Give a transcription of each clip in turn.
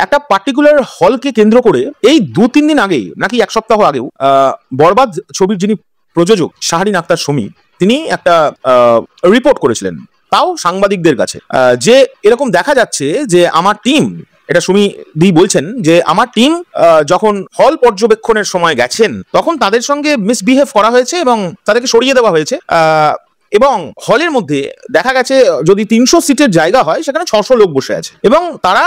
একটা পার্টিকুলার হলকে কেন্দ্র করে এই 2-3 দিন আগেই নাকি এক সপ্তাহ আগেও বরবাদ ছবির যিনি প্রযোজক শাহরিন আক্তার সুমি তিনি একটা রিপোর্ট করেছিলেন, তাও সাংবাদিকদের কাছে, যে এরকম দেখা যাচ্ছে যে আমার টিম, এটা সুমি দি বলছেন যে আমার টিম যখন হল পর্যবেক্ষণের সময় গেছেন তখন তাদের সঙ্গে মিসবিহেভ করা হয়েছে এবং তাদেরকে সরিয়ে দেওয়া হয়েছে, এবং হলের মধ্যে দেখা গেছে যদি 300 সিটের জায়গা হয় সেখানে 600 লোক বসে আছে এবং তারা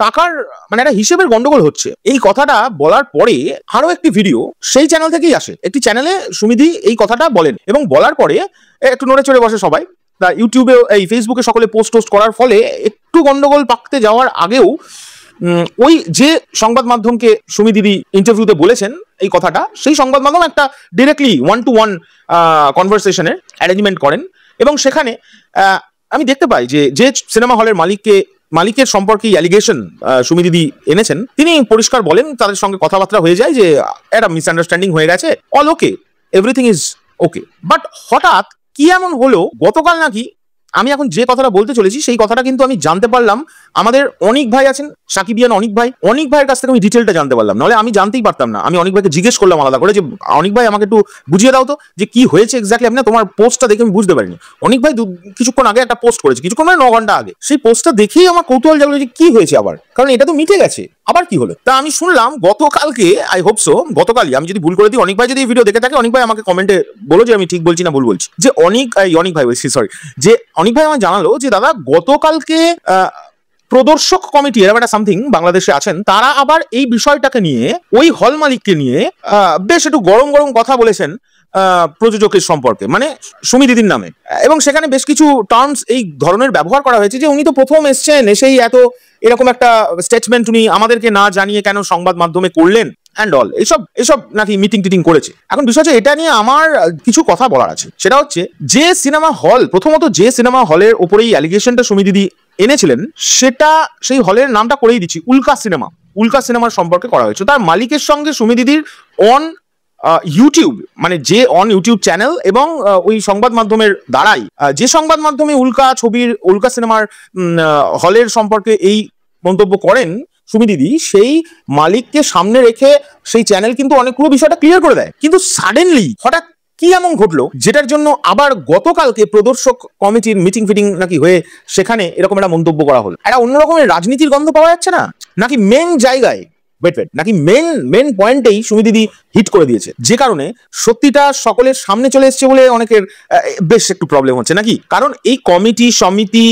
টাকার মানে একটা হিসেবের গন্ডগোল হচ্ছে। এই কথাটা বলার পরে আরো একটি ভিডিও সেই চ্যানেল থেকেই আসে, একটি চ্যানেলে সুমিদি এই কথাটা বলেন এবং বলার পরে একটু নড়ে চড়ে বসে সবাই। তা ইউটিউবে এই ফেসবুকে সকলে পোস্ট করার ফলে একটু গন্ডগোল পাকতে যাওয়ার আগেও ওই যে সংবাদ মাধ্যমকে সুমি দিদি ইন্টারভিউতে বলেছেন এই কথাটা, সেই সংবাদ মাধ্যম একটা ডিরেক্টলি 1-to-1 কনভারসেশনের অ্যারেঞ্জমেন্ট করেন এবং সেখানে আমি দেখতে পাই যে সিনেমা হলের মালিকের সম্পর্কে অ্যালিগেশন সুমি দিদি এনেছেন, তিনি পরিষ্কার বলেন, তাদের সঙ্গে কথাবার্তা হয়ে যায় যে একটা মিসআন্ডারস্ট্যান্ডিং হয়ে গেছে, all okay, everything is okay. But হঠাৎ কি এমন হলো গতকাল নাকি, আমি এখন যে কথাটা বলতে চলেছি সেই কথাটা কিন্তু আমি জানতে পারলাম আমাদের অনিক ভাই আছেন, সাকিবিয়ান অনিক ভাইয়ের কাছ থেকে আমি ডিটেলটা জানতে পারলাম, নাহলে আমি জানতেই পারতাম না। আমি অনিক ভাইকে জিজ্ঞেস করলাম আলাদা করে যে অনিক ভাই আমাকে একটু বুঝিয়ে দাও তো যে কি হয়েছে এক্স্যাক্টলি, আমি না তোমার পোস্টটা দেখে আমি বুঝতে পারিনি। অনিক ভাই কিছুক্ষণ আগে একটা পোস্ট করেছে, কিছুক্ষণ মানে 9 ঘন্টা আগে, সেই পোস্টটা দেখেই আমার কৌতূহল জাগলো যে কি হয়েছে আবার, কারণ এটা তো মিটে গেছে, আবার কি হলো। তা আমি শুনলাম গতকালকে, আই হোপ সো গতকালই, আমি যদি ভুল করে দিই অনিক ভাই যদি এই ভিডিও দেখে থাকে, অনিক ভাই আমাকে কমেন্টে বলো যে আমি ঠিক বলছি না ভুল বলছি, যে অনিক ভাই বলছি, সরি, যে অনিক ভাই আমার জানালো যে দাদা গতকালকে প্রদর্শক কমিটি এরকম একটা সামথিং বাংলাদেশে আছেন, তারা আবার এই বিষয়টাকে নিয়ে ওই হল মালিককে নিয়ে বেশ একটু গরম কথা বলেছেন প্রযোজকের সম্পর্কে, মানে সুমি দিদির নামে, এবং সেখানে বেশ কিছু টার্মস এই ধরনের ব্যবহার করা হয়েছে যে উনি তো প্রথম এসছেন, এসেই এরকম একটা স্টেটমেন্ট উনি আমাদেরকে না জানিয়ে কেন সংবাদ মাধ্যমে করলেন অ্যান্ড অল, এসব নাকি মিটিং করেছে। এখন বিষয় হচ্ছে এটা নিয়ে আমার কিছু কথা বলার আছে, সেটা হচ্ছে যে সিনেমা হল, প্রথমত যে সিনেমা হলের ওপরেই অ্যালিগেশনটা সুমি দিদি এনেছিলেন, সেটা সেই হলের নামটা করেই দিচ্ছি, উল্কা সিনেমার সম্পর্কে করা হয়েছে। তার মালিকের সঙ্গে সুমি দিদির অন ইউটিউব, মানে যে অন ইউটিউব চ্যানেল এবং ওই সংবাদ মাধ্যমের দ্বারাই যে সংবাদ মাধ্যমে উল্কা সিনেমার হলের সম্পর্কে এই মন্তব্য করেন সুমি দিদি, সেই মালিককে সামনে রেখে সেই চ্যানেল কিন্তু অনেকগুলো বিষয়টা ক্লিয়ার করে দেয়। কিন্তু সাডেনলি হঠাৎ কি এমন ঘটলো যেটার জন্য আবার গতকালকে প্রদর্শক কমিটির মিটিং নাকি হয়ে সেখানে এরকম একটা মন্তব্য করা হলো? একটা অন্যরকমের রাজনীতির গন্ধ পাওয়া যাচ্ছে না নাকি? মেন জায়গায় নাকি মেন পয়েন্টেই সুমি দিদি হিট করে দিয়েছে, যে কারণে সত্যিটা সকলের সামনে চলে এসছে বলে অনেকের বেশ একটু প্রবলেম হচ্ছে নাকি? কারণ এই কমিটি, সমিতি,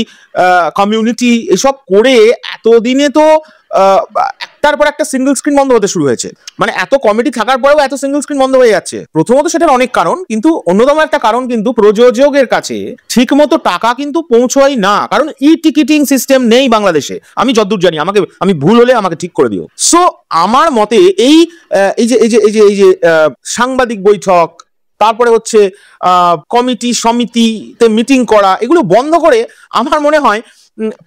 কমিউনিটি এসব করে এতদিনে তো একটার পর একটা সিঙ্গেল স্ক্রিন বন্ধ হতে শুরু হয়েছে। মানে এত কমিটি থাকার পরেও এত সিঙ্গেল স্ক্রিন বন্ধ হয়ে যাচ্ছে। প্রথমত সেটার অনেক কারণ, কিন্তু অন্যতম একটা কারণ কিন্তু প্রযোজকের কাছে ঠিক মতো টাকা কিন্তু পৌঁছয় না, কারণ ই টিকিটিং সিস্টেম নেই বাংলাদেশে, আমি যতদূর জানি, আমি ভুল হলে আমাকে ঠিক করে দিও। সো আমার মতে এই যে সাংবাদিক বৈঠক, তারপরে হচ্ছে কমিটি সমিতিতে মিটিং করা, এগুলো বন্ধ করে আমার মনে হয়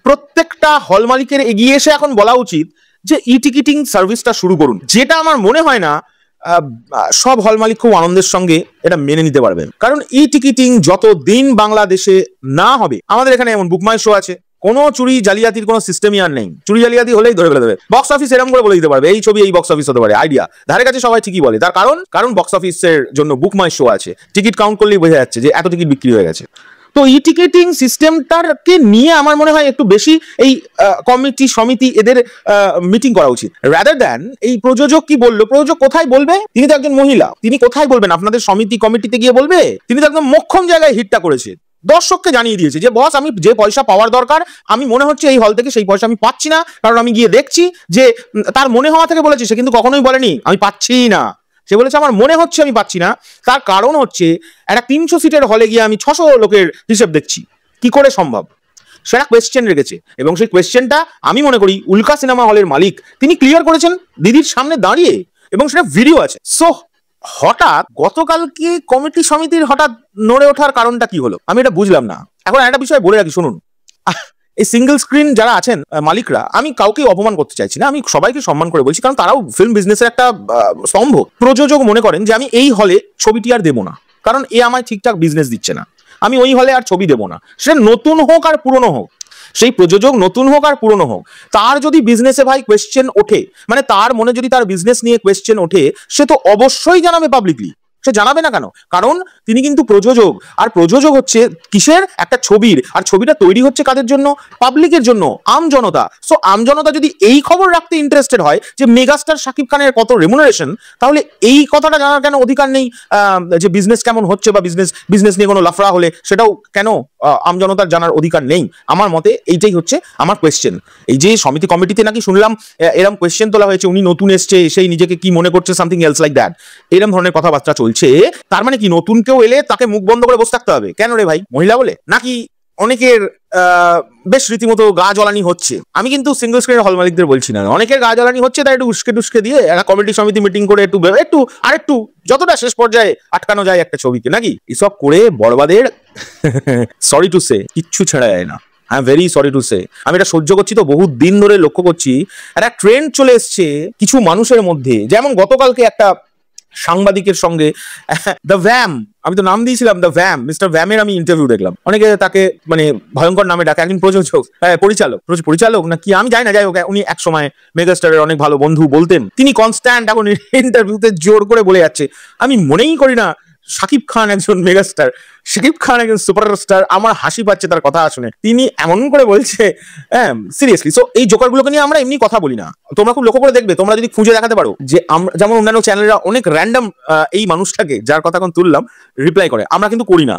প্রত্যেকটা হল মালিকের এগিয়ে এসে এখন বলা উচিত যে ই টিকিটিং সার্ভিসটা শুরু করুন, যেটা আমার মনে হয় না সব হল মালিক খুব আনন্দের সঙ্গে এটা মেনে নিতে পারবেন। কারণ ই টিকিটিং যতদিন বাংলাদেশে না হবে, আমাদের এখানে এমন বুক মাই শো আছে, কোনো চুরি জালিয়াতির কোনো সিস্টেমই আর নেই। চুরি জালিয়াতি হলেই ধরে ফেলে দেবে, বক্স অফিস এরকম করে বলে দিতে পারবে এই ছবি এই বক্স অফিস হতে পারে, আইডিয়া ধারে কাছে সবাই ঠিকই বলে। তার কারণ বক্স অফিসের জন্য বুক মাই শো আছে, টিকিট কাউন্ট করলেই বোঝা যাচ্ছে যে এত টিকিট বিক্রি হয়ে গেছে। তো ই টিকিটিং সিস্টেমটাকে নিয়ে আমার মনে হয় একটু বেশি এই কমিটি সমিতি এদের মিটিং করা উচিত, রাদার দ্যান এই প্রযোজক কি বললো, প্রযোজক কোথায় বলবে? তিনি তো একজন মহিলা, তিনি কোথায় বলবেন? আপনাদের সমিতি কমিটিতে গিয়ে বলবে? তিনি তো একদম মোক্ষম জায়গায় হিটটা করেছে, দর্শককে জানিয়ে দিয়েছে যে বস, আমি যে পয়সা পাওয়ার দরকার, আমি মনে হচ্ছে এই হল থেকে সেই পয়সা আমি পাচ্ছি না, কারণ আমি গিয়ে দেখছি যে তার মনে হওয়া থেকে বলেছে, সে কিন্তু কখনোই বলেনি আমি পাচ্ছি না, সে বলেছে আমার মনে হচ্ছে আমি পাচ্ছি না। তার কারণ হচ্ছে একটা 300 সিটের হলে গিয়ে আমি 600 লোকের হিসেব দেখছি, কি করে সম্ভব? সেটা কোয়েশ্চেন রেখেছে, এবং সেই কোয়েশ্চেনটা আমি মনে করি উল্কা সিনেমা হলের মালিক তিনি ক্লিয়ার করেছেন দিদির সামনে দাঁড়িয়ে, এবং সেটা ভিডিও আছে। সো হঠাৎ গতকালকে কমিটি সমিতির হঠাৎ নড়ে ওঠার কারণটা কি হলো আমি এটা বুঝলাম না। এখন একটা বিষয় বলে রাখি, শুনুন, এই সিঙ্গেল স্ক্রিন যারা আছেন মালিকরা, আমি কাউকে অপমান করতে চাইছি না, আমি সবাইকে সম্মান করে বলছি, কারণ তারাও ফিল্ম বিজনেসের একটা স্তম্ভ। প্রযোজক মনে করেন যে আমি এই হলে ছবিটি আর দেবো না, কারণ এ আমায় ঠিকঠাক বিজনেস দিচ্ছে না, আমি ওই হলে আর ছবি দেবো না, সেটা নতুন হোক আর পুরনো হোক। সেই প্রযোজক নতুন হোক আর পুরনো হোক, তার যদি বিজনেসে ভাই কোয়েশ্চেন ওঠে, মানে তার মনে যদি তার বিজনেস নিয়ে কোয়েশ্চেন ওঠে, সে তো অবশ্যই জানাবে পাবলিকলি। সে জানাবে না কেন? কারণ তিনি কিন্তু প্রযোজক, আর প্রযোজক হচ্ছে কিসের? একটা ছবির। আর ছবিটা তৈরি হচ্ছে কাদের জন্য? পাবলিকের জন্য, আমজনতা। সো আমজনতা যদি এই খবর রাখতে ইন্টারেস্টেড হয় যে মেগাস্টার শাকিব খানের কত রেমুনারেশন, তাহলে এই কথাটা জানার কেন অধিকার নেই যে বিজনেস কেমন হচ্ছে বা বিজনেস নিয়ে কোনো লাফড়া হলে সেটাও কেন আমজনতার জানার অধিকার নেই? আমার মতে এইটাই হচ্ছে আমার কোয়েশ্চেন। এই যে সমিতি কমিটিতে নাকি শুনলাম এরকম কোয়েশ্চেন তোলা হয়েছে, উনি নতুন এসছে, সেই নিজেকে কি মনে করছে, সামথিং এলস লাইক দ্যাট, এরকম ধরনের কথাবার্তা চলছে। তার মানে কি নতুন কেউ এলে তাকে মুখ বন্ধ করে বসে থাকতে হবে? কেন রে ভাই, মহিলা বলে নাকি? অনেকের বেশ রীতিমতো গা জ্বলানি হচ্ছে। আমি কিন্তু সিঙ্গল স্ক্রিনের হল মালিকদের বলছি না, অনেকের গা জ্বলানি হচ্ছে, তাই একটু উস্কে টুস্কে দিয়ে একটা কমিটি সমিতি মিটিং করে একটু যতটা শেষ পর্যায়ে আটকানো যায় একটা ছবিকে, নাকি এসব করে বড়বাদের সরি টু সে কিচ্ছু ছেড়া যায় না। I am very sorry to সে। আমি এটা সহ্য করছি তো বহুত দিন ধরে, লক্ষ্য করছি একটা ট্রেন্ড চলে এসছে কিছু মানুষের মধ্যে। যেমন গতকালকে একটা সাংবাদিকের সঙ্গে দ্য ভ্যাম, আমি তো নাম দিয়েছিলাম দ্য ভ্যাম, মিস্টার ভ্যামের আমি ইন্টারভিউ দেখলাম। অনেকে তাকে মানে ভয়ঙ্কর নামে ডাকে, একজন প্রযোজক, পরিচালক না কি আমি জানি না, যাই হোক উনি এক সময় মেগাস্টারের অনেক ভালো বন্ধু বলতেন। তিনি কনস্ট্যান্ট এখন ইন্টারভিউতে জোর করে বলে যাচ্ছে, আমি মনেই করি না শাকিব খান একজন মেগাস্টার, শাকিব খান একজন সুপারস্টার। আমার হাসি পাচ্ছে তার কথা শুনে, তিনি এমন করে বলছে, হ্যাঁ সিরিয়াসলি। সো এই জোকারগুলোকে নিয়ে আমরা এমনি কথা বলি না। তোমরা খুব লক্ষ্য করে দেখবে, তোমরা যদি খুঁজে দেখাতে পারো যে আমরা যেমন অন্যান্য চ্যানেলরা অনেক র্যান্ডম এই মানুষটাকে যার কথা এখন তুললাম রিপ্লাই করে, আমরা কিন্তু করি না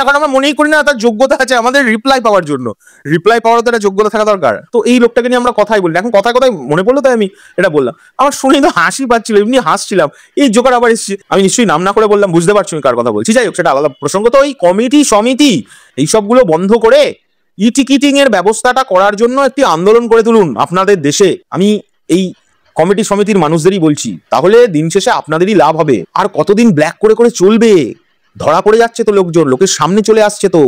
কারণ আমরা মনেই করি না তার যোগ্যতা আছে আমাদের রিপ্লাই পাওয়ার জন্য। রিপ্লাই পাওয়ার তো একটা যোগ্যতা থাকা দরকার। তো এই লোকটাকে নিয়ে আমরা কথাই বলি না। এখন কথায় মনে পড়লো তাই আমি এটা বললাম। আমার শুনেই তো হাসি পাচ্ছিল, এমনি হাসছিলাম। এই জোকার আবার এসেছে, আমি নিশ্চয়ই নাম না করে বললাম, বুঝতে পারছো কার কথা বলছি। যাই হোক, সেটা আলাদা প্রসঙ্গ। তো এই কমিটি সমিতি এইসবগুলো বন্ধ করে টিকিটিং এর ব্যবস্থাটা করার জন্য একটি আন্দোলন করে তুলুন আপনাদের দেশে। আমি এই কমিটি সমিতির মানুষদেরই বলছি, তাহলে দিন শেষে আপনাদেরই লাভ হবে। আর কতদিন ব্ল্যাক করে করে চলবে? ধরা পড়ে যাচ্ছে তো লোকজন, লোকের সামনে চলে আসছে তো।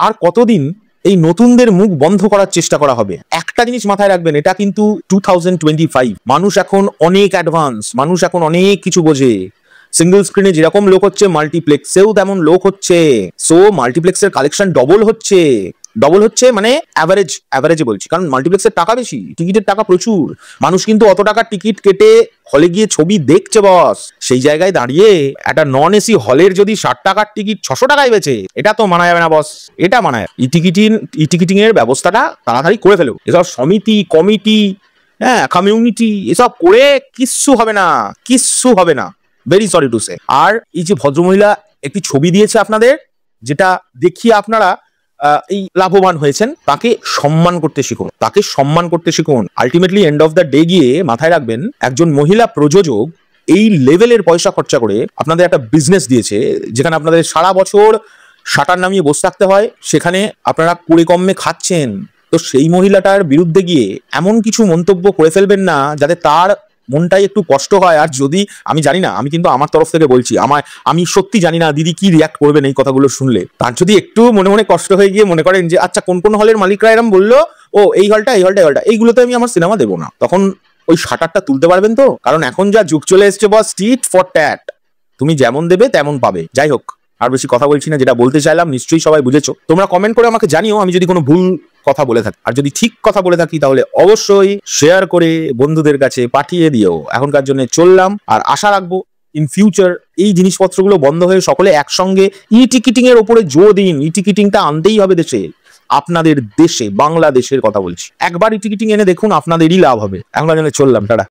আর কতদিন এই নতুনদের মুখ বন্ধ করার চেষ্টা করা হবে? একটা জিনিস মাথায় রাখবেন, এটা কিন্তু 2025। মানুষ এখন অনেক অ্যাডভান্স, মানুষ এখন অনেক কিছু বোঝে। সিঙ্গল স্ক্রিনে যেরকম লোক হচ্ছে, মাল্টিপ্লেক্সেও তেমন লোক হচ্ছে। সো মাল্টিপ্লেক্সের কালেকশন ডবল হচ্ছে মানে অ্যাভারেজে বলছি, কারণ মাল্টিপ্লেক্সের টাকা বেশি, টিকিটের টাকা প্রচুর। মানুষ কিন্তু অত টাকার টিকিট কেটে হলে গিয়ে ছবি দেখছে বস। সেই জায়গায় দাঁড়িয়ে একটা নন এসি হলের যদি 60 টাকার টিকিট 600 টাকায় বেচে, এটা তো মানা যাবে না বস। এটা মানায়। টিকিটিং এর ব্যবস্থাটা তাড়াতাড়ি করে ফেলো। এসব সমিতি কমিটি, হ্যাঁ কমিউনিটি, এসব করে কিচ্ছু হবে না। Very sorry to say. আর এই যে ভদ্রমহিলা একটি ছবি দিয়েছে আপনাদের, যেটা দেখিয়ে আপনারা এই লাভবান হয়েছেন, তাকে সম্মান করতে শিখুন। Ultimately end of the day গিয়ে মাথায় রাখবেন, একজন মহিলা প্রযোজক এই লেভেলের পয়সা খরচা করে আপনাদের একটা বিজনেস দিয়েছে, যেখানে আপনাদের সারা বছর শাটার নামিয়ে বসে থাকতে হয়, সেখানে আপনারা কুড়ে কমে খাচ্ছেন। তো সেই মহিলাটার বিরুদ্ধে গিয়ে এমন কিছু মন্তব্য করে ফেলবেন না যাতে তার মনটাই একটু কষ্ট হয়। আর যদি আমি জানি না, আমি কিন্তু আমার তরফ থেকে বলছি, আমি সত্যি জানি না দিদি কি রিয়াক্ট করবেন এই কথাগুলো শুনলে। তার যদি একটু মনে মনে কষ্ট হয়ে গিয়ে মনে করেন যে আচ্ছা কোন হলের মালিকরা এরম বললো, ও এই হলটা এইগুলোতে আমি আমার সিনেমা দেবো না, তখন ওই শাটারটা তুলতে পারবেন তো? কারণ এখন যা যুগ চলে এসছে বস, স্ট্রিট ফর ট্যাট, তুমি যেমন দেবে তেমন পাবে। যাই হোক, আর বেশি কথা বলছি না, যেটা বলতে চাইলাম নিশ্চয়ই সবাই বুঝেছো। তোমরা কমেন্ট করে আমাকে জানিও আমি যদি কোনো ভুল কথা বলে থাকি, আর যদি ঠিক কথা বলে থাকি তাহলে অবশ্যই শেয়ার করে বন্ধুদের কাছে পাঠিয়ে দিও। এখনকার জন্য চললাম, আর আশা রাখবো ইন ফিউচার এই জিনিসপত্রগুলো বন্ধ হয়ে সকলে একসঙ্গে টিকিটিং এর উপরে জোর দিন। টিকিটিংটা আনতেই হবে দেশে, আপনাদের দেশে, বাংলাদেশের কথা বলছি। একবার টিকিটিং এনে দেখুন, আপনাদেরই লাভ হবে। এখনকার জন্য চললাম, টাটা।